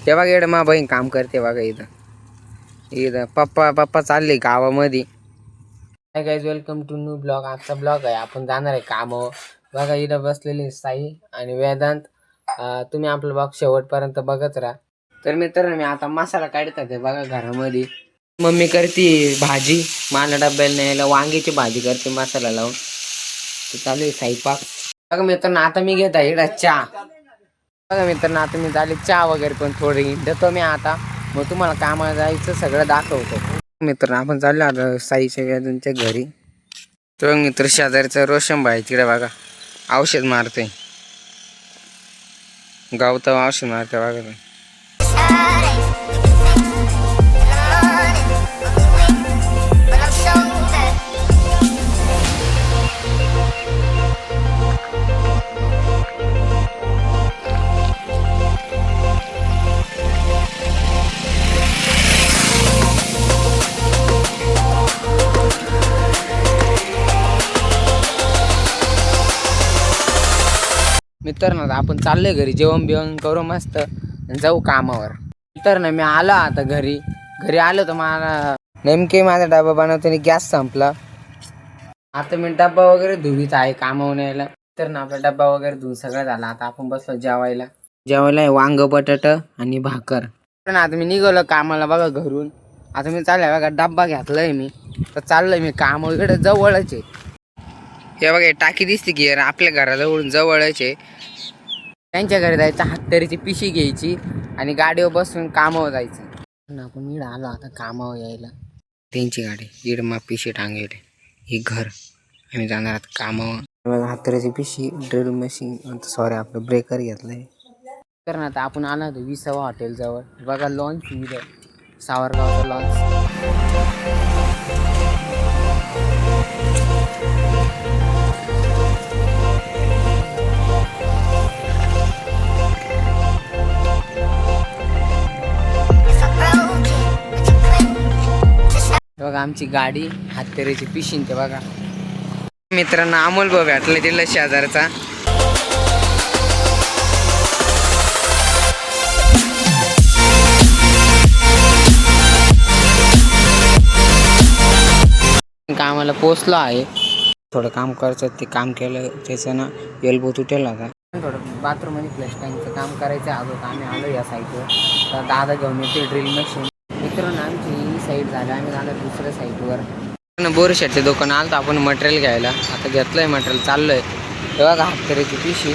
ते बघा इकडे मा बहीण काम करते बघा इथं. इथं पप्पा चालले गावामध्ये. Hi guys, welcome to new blog. आजचा ब्लॉग आहे, आपण जाणार आहे कामावर. बघा इथं बसलेली साई आणि वेदांत. तुम्ही आपलं ब्लॉग शेवटपर्यंत बघत राहा. तर मित्रांनो, मी आता मसाला काढत आहे बघा घरामध्ये. मम्मी करते भाजी, मला डब्याला न्यायला वांग्याची भाजी करते मसाला लावून. तर चालू आहे स्वयंपाक. बघा मित्रांनो, आता मी घेत आहे इकडं चहा. बघा मित्रांनो, आता मी झाले चहा वगैरे पण थोडी देतो मी आता. मग तुम्हाला कामाला जायचं सगळं दाखवतो. मित्र आपण चाललो आता साईच्या वेदांच्या घरी. तो मित्र शेजारचा रोशन भाई तिकडे बघा औषध मारते. गावता औषध मारते बघा. मित्रांनो, आपण चाललोय घरी, जेवण बिवण करू मस्त जाऊ कामावर. मित्रांनो, मी आलो आता घरी आलो तर मला नेमके माझा डबा बनवताना गॅस संपला. आता मी डब्बा वगैरे धुवीत आहे कामावर न्यायला. तर ना आपला डब्बा वगैरे धुवून सगळं झालं. आता आपण बसलो जेवायला वांग बटाट आणि भाकर. पण आता मी निघालो कामाला बघा घरून. आता मी चाललोय बघा डब्बा घेतलाय मी, तर चाललोय मी कामावर. इकडे जवळच आहे हे बघा, टाकी दिसते की आपल्या घराजवळून जवळच आहे. त्यांच्या घरी जायचं, हाततरीची पिशी घ्यायची आणि गाडीवर बसून कामावर जायचं. आपण इकडं आलो आता कामावर यायला. त्यांची गाडी इकडं मा पिशी टांगेल, ही घर. आम्ही जाणार आता कामावर. बघा हाततरीची पिशी, ड्रिल मशीन, सॉरी आपलं ब्रेकर घेतलंय. तर ना आता आपण आलो होतो विसावा हॉटेल जवळ. बघा लॉन्च इथं सावरगावचा लॉन्च. बघा आमची गाडी, हातकऱ्याची पिशीन ते बघा. मित्रांना अमोल भाऊ भेटला तिला शेजारचा. कामाला पोचलो आहे. थोडं काम करायचं, ते काम केलं त्याचं ना एल्बो तुटेल होता. थोडं बाथरूम मध्ये फ्लॅश टँकचं काम करायचं अगोदर आम्ही आलो या साईडवर. तर दादा घेऊन येते ड्रिल मशीन. मित्रांनो, आमची ही साईड झाली, आम्ही झालं दुसऱ्या साईडवर. बोरशेटचे दुकान आलं तर आपण मटेरियल घ्यायला. आता घेतलंय मटेरियल, चाललोय. बघा हातकऱ्याची पिशी.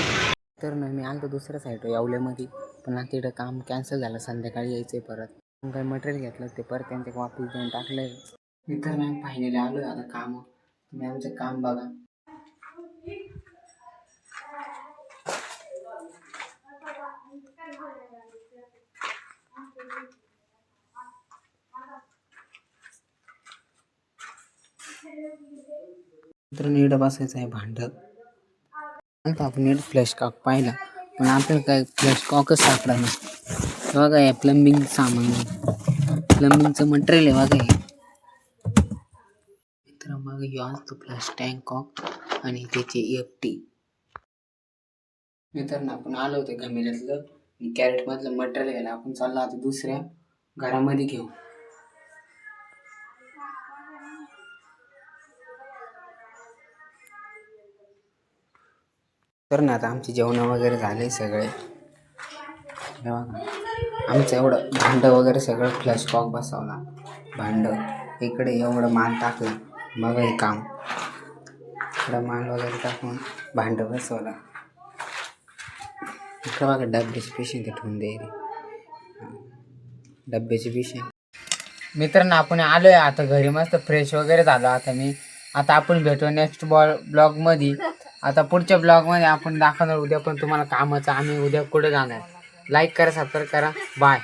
तर ना मी आलो दुसऱ्या साईडवर येवल्यामध्ये, पण आता तिथं काम कॅन्सल झालं. संध्याकाळी यायचंय परत. मग काही मटेरियल घेतलं ते परत त्यांच्या वापस देऊन टाकलंय. मित्रांनो, आम्ही फायनली आलोय आता काम. तुम्ही आमचं काम बघा. तर नीट बसायचं आहे भांड. आपण नीट फ्लॅश कॉक पाहिला, पण आपल्याला काय फ्लॅश कॉकच सापडा नाही. बघा हे प्लंबिंग सामान, प्लंबिंगचं मटेरियल आहे बघा हे. तर मग हे असतो फ्लॅश टँक कॉक आणि त्याची EFT. मित्रांनो, आपण आलो होतो गमिल्यातलं कॅरेट मधलं मटेरियल घ्यायला. आपण चाललो आता दुसऱ्या घरामध्ये घेऊ. तर ना आता आमचे जेवण वगैरे झाले सगळे. आमचं एवढं भांड वगैरे सगळं फ्लॅश कॉक बसवला. भांड इकडे एवढं माल टाकला बघा हे काम. इकडं माल वगैरे टाकून भांड बसवला. इकडं बघा डब्याची पिशवी ते ठेवून द्यायला, डब्याची पिशवी. मित्रांनो, आपण आलोय आता घरी, मस्त फ्रेश वगैरे झालो आता आपण भेटू नेक्स्ट ब्लॉग मध्ये. आता पुढच्या ब्लॉग मध्ये आपण दाखवणार उद्या पण तुम्हाला कामाचं आम्ही उद्या कुठे जाणार. लाईक करा, सबस्क्राईब करा, बाय.